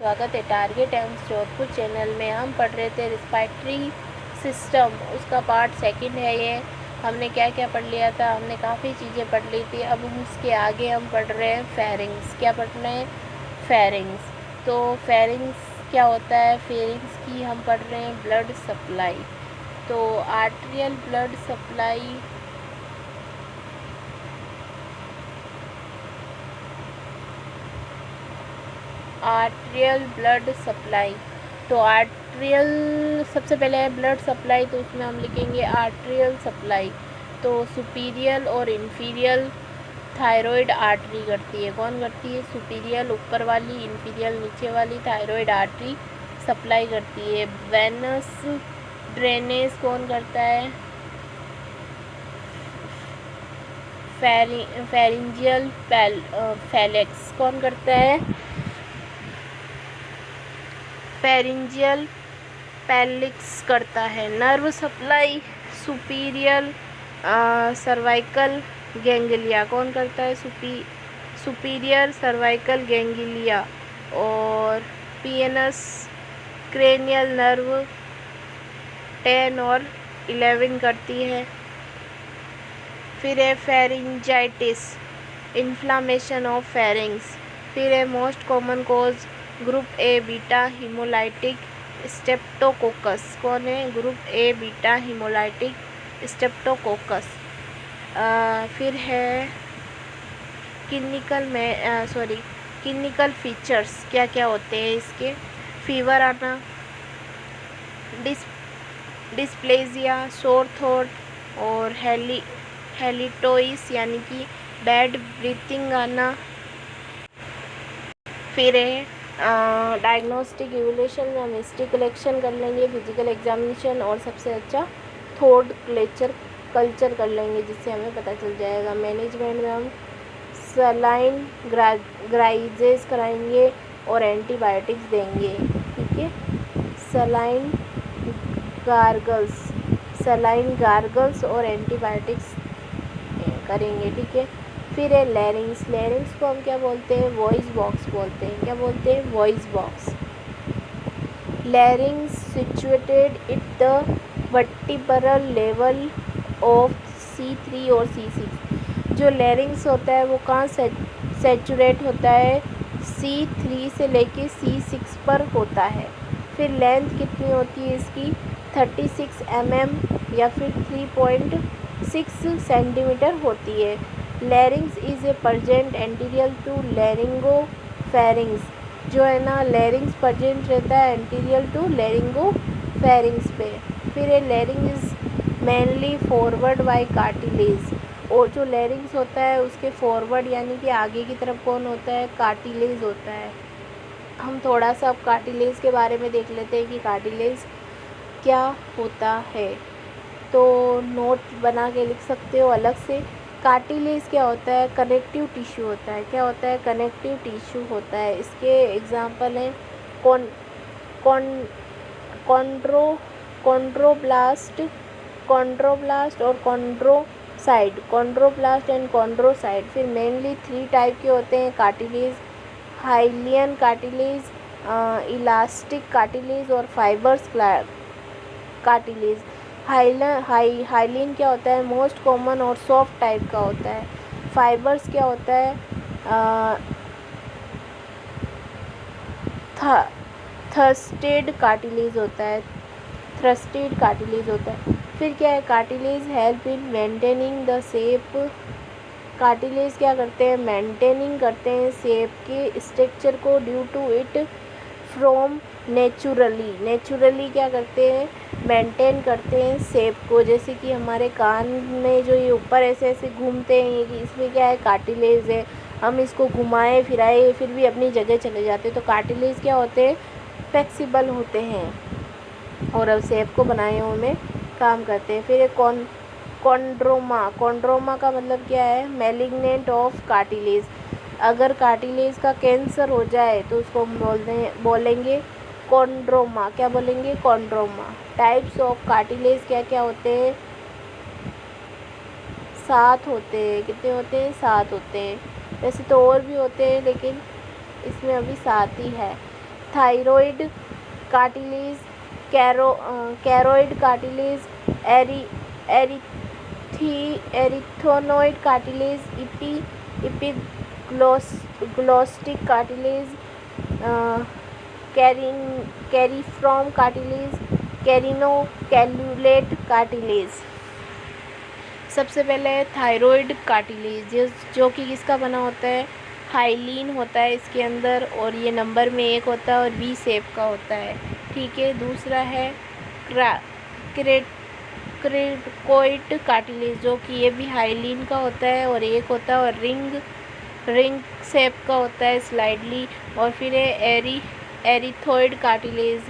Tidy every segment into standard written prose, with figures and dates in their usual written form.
स्वागत है target AIIMS Jodhpur channel में। हम पढ़ रहे थे रिस्पायरेटरी सिस्टम, उसका पार्ट सेकंड है ये। हमने क्या क्या पढ़ लिया था, हमने काफ़ी चीज़ें पढ़ ली थी। अब उसके आगे हम पढ़ रहे हैं फेरिंग्स। क्या पढ़ रहे हैं? फेरिंग्स। तो फेरिंग्स क्या होता है? फेरिंग्स की हम पढ़ रहे हैं ब्लड सप्लाई। तो आर्टेरियल ब्लड सप्लाई तो आर्टेरियल सबसे पहले है ब्लड सप्लाई, तो उसमें हम लिखेंगे आर्टेरियल सप्लाई। तो सुपीरियर और इन्फीरियर थायराइड आर्टरी करती है। कौन करती है? सुपीरियर ऊपर वाली, इन्फीरियर नीचे वाली थायराइड आर्टरी सप्लाई करती है। वेनस ड्रेनेज कौन करता है? फेरिंजियल फेलेक्स कौन करता है? फेरिंजियल पैलिक्स करता है। Nerve supply superior cervical ganglia कौन करता है? Superior cervical ganglia. और पीएनएस क्रेनियल नर्व 10 और 11 करती है। फिर है फेरिंजाइटिस, इन्फ्लामेशन ऑफ फेरिंग्स। फिर है most common cause group A beta haemolytic streptococcus. कौन है? Group A beta haemolytic streptococcus. फिर है क्लिनिकल फीचर्स क्या क्या होते हैं इसके? फीवर आना, डिस्प्लेजिया, सोर थ्रोट और हेलिटोइस यानी कि बैड ब्रीथिंग आना। फिर है डायग्नोस्टिक इवोल्यूशन में हम हिस्ट्री कलेक्शन कर लेंगे, फिजिकल एग्जामिनेशन और सबसे अच्छा थोड कल्चर कर लेंगे, जिससे हमें पता चल जाएगा। मैनेजमेंट में हम सलाइन ग्राइजेस कराएंगे और एंटीबायोटिक्स देंगे। ठीक है, सलाइन गार्गल्स और एंटीबायोटिक्स करेंगे। ठीक है, फिर है लैरिंग्स को हम क्या बोलते हैं? वॉइस बॉक्स बोलते हैं। क्या बोलते हैं? Voice box. लैरिंग्स situated at the vertebral level of C3 और C6। जो लैरिंग्स होता है वो कहाँ सेचुरेट होता है? C3 से लेके C6 पर होता है। फिर लेंथ कितनी होती है इसकी? 36 mm या फिर 3.6 सेंटीमीटर होती है। Larynx is a present anterior to laryngopharynx. जो है ना, लैरिंग्स प्रेजेंट रहता है एंटीरियर टू लैरिंगोफेरिंग्स पे। फिर ये larynx is mainly forward bye cartilage. और जो लैरिंग्स होता है उसके फॉरवर्ड यानी कि आगे की तरफ कौन होता है? कार्टिलेज होता है। हम थोड़ा सा अब कार्टिलेज के बारे में देख लेते हैं कि कार्टिलेज क्या होता है। तो नोट बना के लिख सकते हो अलग से। कार्टिलेज क्या होता है? कनेक्टिव टिश्यू होता है। क्या होता है? कनेक्टिव टिश्यू होता है। इसके एग्जांपल हैं कॉन्ड्रोब्लास्ट और कॉन्ड्रोप्लास्ट एंड कॉन्ड्रोसाइट। फिर मेनली 3 टाइप के होते हैं कार्टिलेज: हाइलियन कार्टिलेज, इलास्टिक कार्टिलेज और फाइबर्स कार्टिलेज। हाइलिन क्या होता है? मोस्ट कॉमन और सॉफ्ट टाइप का होता है। फाइबर्स क्या होता है? थ्रस्टेड कार्टिलेज होता है। फिर क्या है? Cartilage help in maintaining the shape. Cartilage क्या करते हैं? मेंटेनिंग करते हैं शेप के स्ट्रक्चर को due to it from naturally क्या करते हैं? मेंटेन करते हैं शेप को। जैसे कि हमारे कान में जो ये ऊपर ऐसे ऐसे घूमते हैं, कि इसमें क्या है? कार्टिलेज है। हम इसको घुमाए फिराए फिर भी अपनी जगह चले जाते हैं। तो कार्टिलेज क्या होते हैं? फ्लेक्सिबल होते हैं और अब शेप को बनाए में काम करते हैं। फिर कॉन्ड्रोमा का मतलब क्या है? Malignant of cartilage. अगर कार्टिलेज का कैंसर हो जाए तो उसको हम बोलेंगे कॉन्ड्रोमा। क्या बोलेंगे? कॉन्ड्रोमा। टाइप्स ऑफ कार्टिलेज क्या क्या होते हैं? 7 होते हैं। कितने होते हैं? 7 होते हैं। वैसे तो और भी होते हैं लेकिन इसमें अभी 7 ही है। thyroid cartilage, caroid cartilage, erythroid cartilage, epiglottic cartilage, cariform cartilage, carinocellulate cartilage। सबसे पहले है थायराइड कार्टिलेज, जो कि किसका बना होता है, हाइलिन होता है इसके अंदर, और ये नंबर में 1 होता है और वी शेप का होता है। ठीक है, दूसरा है क्रेकोइड कार्टिलेज, जो कि ये भी हाइलिन का होता है और 1 होता है और रिंग शेप का होता है स्लाइडली। और फिर है एरिथोइड कार्टिलेज,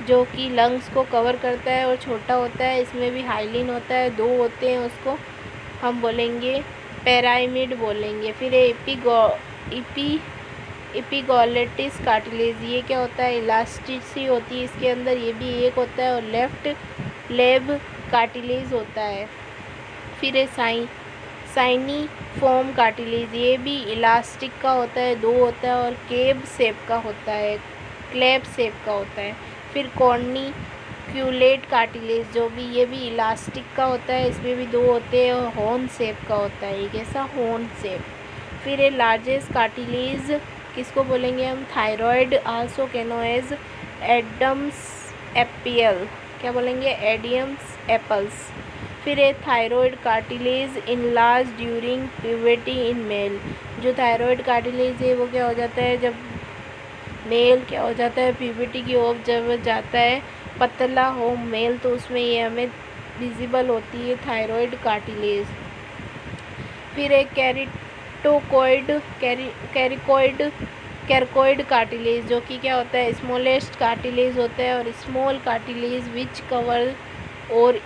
जो कि लंग्स को कवर करता है और छोटा होता है, इसमें भी हाइलिन होता है, 2 होते हैं, उसको हम बोलेंगे पैरामिड बोलेंगे। फिर है एपिगॉलेटिस कार्टिलेज, ये क्या होता है, इलास्टिसी होती है इसके अंदर, ये भी 1 होता है और लेफ्ट लेब कार्टिलेज होता है। फिर है साइनिफॉर्म कार्टिलेज, ये भी इलास्टिक का होता है, 2 होता है और क्लेब शेप का होता है। फिर कॉर्निक्यूलेट कार्टिलेज, जो भी ये भी इलास्टिक का होता है, इसमें भी 2 होते हैं और हॉर्न शेप का होता है, ये कैसा, हॉर्न शेप। फिर है लार्जेस्ट कार्टिलेज, किसको बोलेंगे हम, thyroid, also known as Adam's apple, क्या बोलेंगे, एडियम्स एपल्स। फिर है thyroid cartilage enlarge during puberty in male, जो थायराइड कार्टिलेज है वो क्या हो जाता है, जब मेल क्या हो जाता है, प्यूबर्टी की ओर जब जाता है, पतला हो मेल, तो उसमें ये हमें विजिबल होती है थायराइड कार्टिलेज। फिर एक कैरिकोइड कार्टिलेज, जो कि क्या होता है, स्मॉलेस्ट कार्टिलेज होता है, और small cartilage which cover or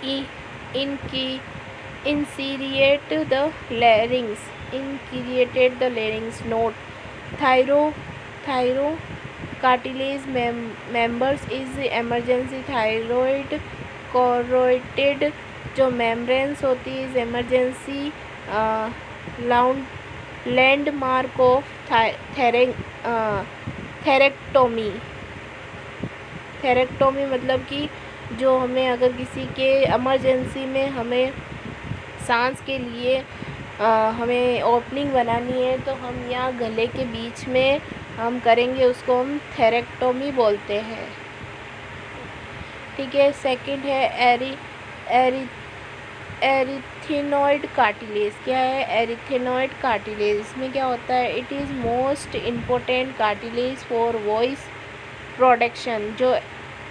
इंसीरिएट the larynx note thyro cartilage members is emergency thyroid कोरोटेड, जो मेम्ब्रेन्स होती है is emergency landmark of thyroidectomy मतलब कि जो हमें अगर किसी के इमरजेंसी में हमें सांस के लिए हमें ओपनिंग बनानी है, तो हम यहाँ गले के बीच में हम करेंगे, उसको हम थेरेक्टोमी बोलते हैं। ठीक है, सेकंड है एरिथेनॉइड कार्टिलेज, क्या है, एरिथेनॉइड कार्टिलेज, इसमें क्या होता है, it is most important cartilage for voice production, जो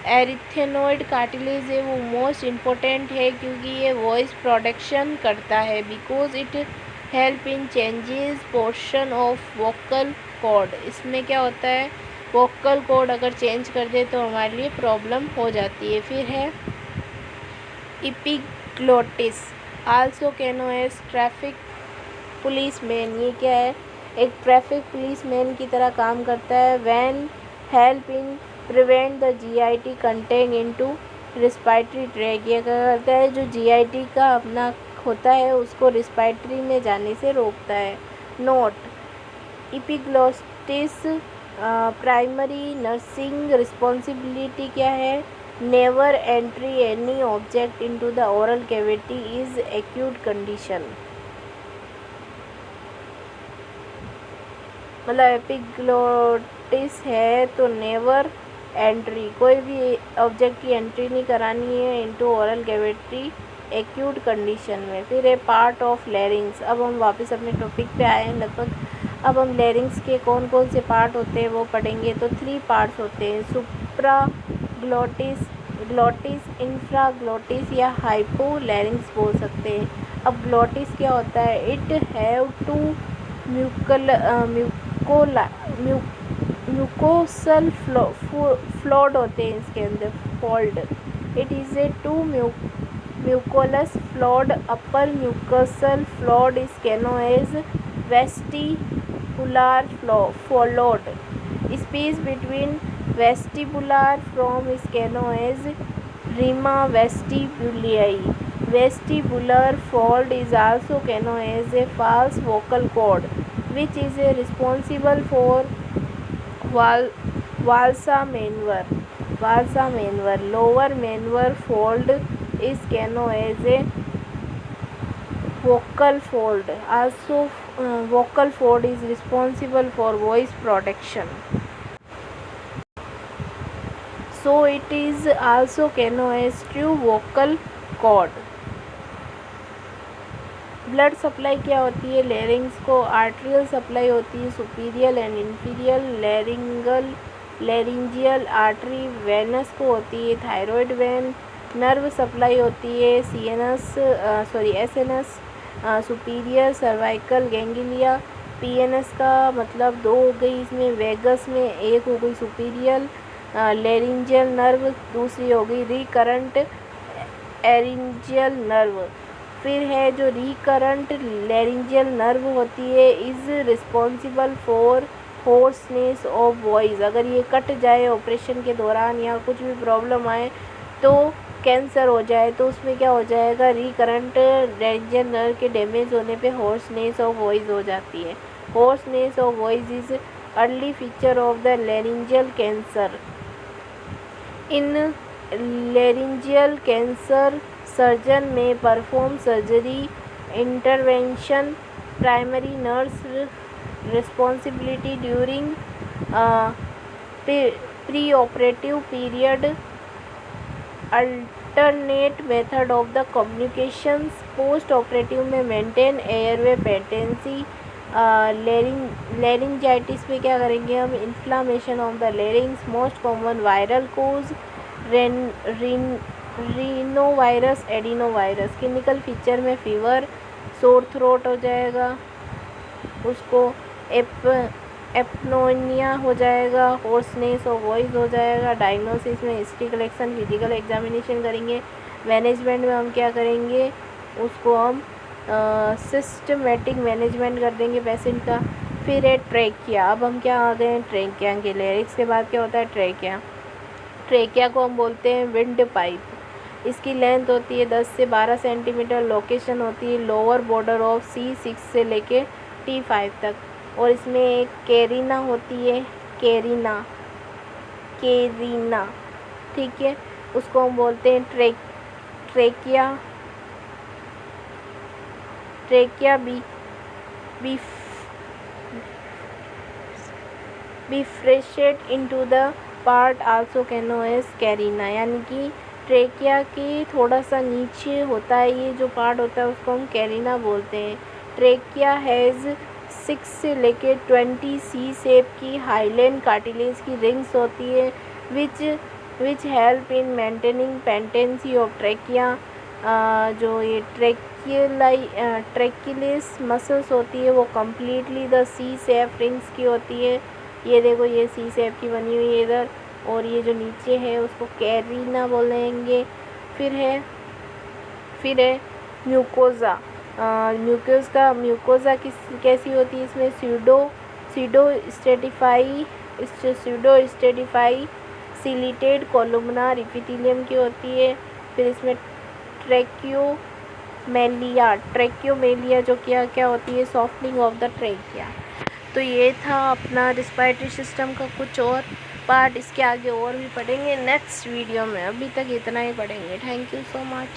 एरिथेनॉइड कार्टिलेज है वो मोस्ट इम्पोर्टेंट है क्योंकि ये वॉइस प्रोडक्शन करता है, because it help in changes portion of vocal cord, इसमें क्या होता है, वोकल कॉर्ड अगर चेंज कर दे तो हमारे लिए प्रॉब्लम हो जाती है। फिर है epiglottis, also known as traffic police man, ये क्या है, एक ट्रैफिक पुलिस मैन की तरह काम करता है। When help in prevent the GIT content into respiratory tract, ये क्या करता है, जो जीआईटी का अपना होता है उसको रिस्पायरेटरी में जाने से रोकता है। Note, epiglottis primary nursing responsibility क्या है, never entry any object into the oral cavity is acute condition, मतलब एपिग्लोटिस है तो नेवर एंट्री, कोई भी ऑब्जेक्ट की एंट्री नहीं करानी है into oral cavity acute condition में। फिर है पार्ट ऑफ लैरिंग्स, अब हम वापस अपने टॉपिक पे आए हैं लगभग। अब हम लैरिंग्स के कौन कौन से पार्ट होते हैं वो पढ़ेंगे। तो 3 पार्ट्स होते हैं, सुप्राग्लोटिस, ग्लोटिस, इंफ्राग्लोटिस या हाइपोलैरिंग्स बोल सकते हैं। अब ग्लोटिस क्या होता है, इट हैव 2 म्यूकोसल फ्लूइड होते हैं इसके अंदर, fold, it is a 2 mucosal fluid, upper mucosal fluid is known as vestibular fluid, space between vestibular from is known as rima vestibulii, vestibular fold is also known as a false vocal cord which is responsible for Valsa maneuver. Lower maneuver fold is known as a vocal fold. Also, vocal fold is responsible for voice protection. So it is also known as true vocal cord. Blood supply क्या होती है larynx को? Arterial supply होती है सुपीरियल and इंफीरियल laryngeal artery. Venus को होती है thyroid when. Nerve supply होती है SNS superior cervical ganglia. PNS का मतलब दो हो गई इसमें, वेगस में एक हो गई सुपीरियल लेरिंजियल नर्व, दूसरी हो गई रिकरेंट एरिंजियल नर्व। फिर है जो रिकरेंट लेरिंजियल नर्व होती है is responsible for hoarseness of voice. अगर ये कट जाए ऑपरेशन के दौरान या कुछ भी प्रॉब्लम आए तो कैंसर हो जाए तो उसमें क्या हो जाएगा, रिकरेंट लेरिंजियल नर्व के डैमेज होने पे होर्सनेस ऑफ वॉइस हो जाती है। Hoarseness of voice is early feature of the laryngeal cancer. In laryngeal cancer surgeon में perform surgery intervention primary nurse responsibility during pre operative period alternate method of the communications. Post operative में maintain airway patency. Laryngitis में क्या करेंगे हम, inflammation of the larynx. Most common viral cause rhinovirus adenovirus. Clinical feature में fever, sore throat हो जाएगा, उसको एपनोनिया हो जाएगा, होर्सनेस ऑफ वॉइस हो जाएगा। डायग्नोसिस में हिस्ट्री कलेक्शन, फिजिकल एग्जामिनेशन करेंगे। मैनेजमेंट में हम क्या करेंगे, उसको हम सिस्टमेटिक मैनेजमेंट कर देंगे पेशेंट का। फिर है ट्रेकिया। अब हम क्या आ गए हैं ट्रेकिया के। लेरिक्स के बाद क्या होता है ट्रेकिया। ट्रेकिया को हम बोलते हैं विंड पाइप। इसकी लेंथ होती है 10 से 12 सेंटीमीटर। लोकेशन होती है लोअर बॉर्डर ऑफ C6 से लेके T5 तक। और इसमें एक कैरिना होती है, कैरिना, ठीक है, उसको हम बोलते हैं trachea bifurcated into the part also known as carina, यानी कि ट्रेकिया के थोड़ा सा नीचे होता है ये जो पार्ट होता है उसको हम कैरिना बोलते हैं। ट्रेकिया हैज़ 6 से लेके 20 सी शेप की हाइलैंड कार्टिलेज की रिंग्स होती है which help in maintaining patency of trachea. जो ये ट्रेक्युलेस मसल्स होती है वो completely the C shape rings की होती है। ये देखो ये सी शेप की बनी हुई है इधर, और ये जो नीचे है उसको कैरिना बोलेंगे। फिर है म्यूकोज़ा। म्यूकोज़ा कैसी होती है, इसमें सीडो स्ट्रेटिफाई सिलिटेड कोलुमनार इपिथेलियम की होती है। फिर इसमें ट्रैक्योमेलिया जो क्या होती है, सॉफ्टनिंग ऑफ द ट्रेकिया। तो ये था अपना रिस्पायरेटरी सिस्टम का कुछ और पार्ट। इसके आगे और भी पढ़ेंगे नेक्स्ट वीडियो में, अभी तक इतना ही पढ़ेंगे। Thank you so much.